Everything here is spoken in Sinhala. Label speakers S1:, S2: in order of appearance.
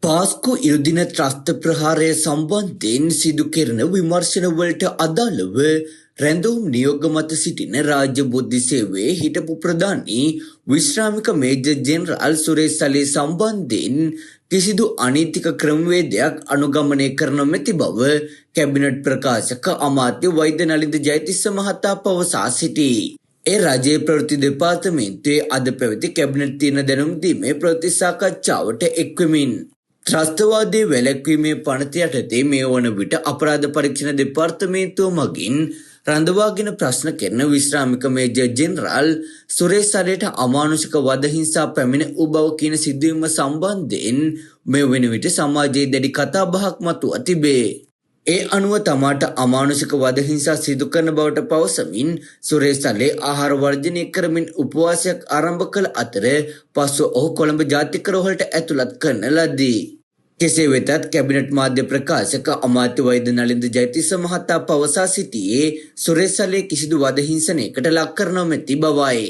S1: පාස්කු ඉරුදින ත්‍රස්ත ප්‍රහාරය සම්බන්ධයෙන් සිදු කෙරෙන විමර්ශනවලට අදාළව රැඳවුම් නියෝග මත සිටින රාජ්‍ය බුද්ධි සේවයේ හිටපු ප්‍රධානී විශ්‍රාමික මේජර් ජෙනරාල් සුරේෂ් සලේ සම්බන්ධයෙන් කිසිදු අනීතික ක්‍රමවේදයක් අනුගමනය කර නොමැති බව කැබිනට් ප්‍රකාශක අමාත්‍ය වෛද්‍ය නලින්ද ජයතිස්ස මහතා පවසා සිටී. ඒ රජයේ ප්‍රවෘත්ති දෙපාර්තමේන්තුවේ අද පැවති කැබිනට් තීරණ දැනුම් දීමේ ප්‍රවෘත්ති සාකච්ඡාවට එක්වෙමින් ත්‍රස්තවාදයේ වැළැක්වීමේ පනත යටතේ මේ වන විට අපරාධ පරීක්ෂණ දෙපාර්තමේන්තුව මගින් රඳවාගෙන ප්‍රශ්න කරන විශ්‍රාමික මේජර් ජෙනරාල් සුරේෂ් සලේට අමානුෂික වද හිංසා පැමිණ වූ බව කියන සිදුවීම සම්බන්ධයෙන් මේ වන විට සමාජයේ දැඩි කතාබහක් මතුව තිබේ. ඒ අනුව තමාට අමානුෂික වද හිංසා සිදු කරන බවට පවසමින් සුරේෂ් සලේ ආහාර වර්ජනය කරමින් උපවාසයක් ආරම්භ කළ අතර පසුව ඔහු කොළඹ ජාතික රෝහලට ඇතුළත් කරන ලදී. කෙසේ වෙතත් කැබිනට් මාධ්‍ය ප්‍රකාශක අමාත්‍ය වෛද්‍ය නලින්ද ජයතිස්ස මහතා පවසා සිටියේ සුරේෂ් සලේ කිසිදු වද හිංසනයකට ලක් කර නොමැති බවයි.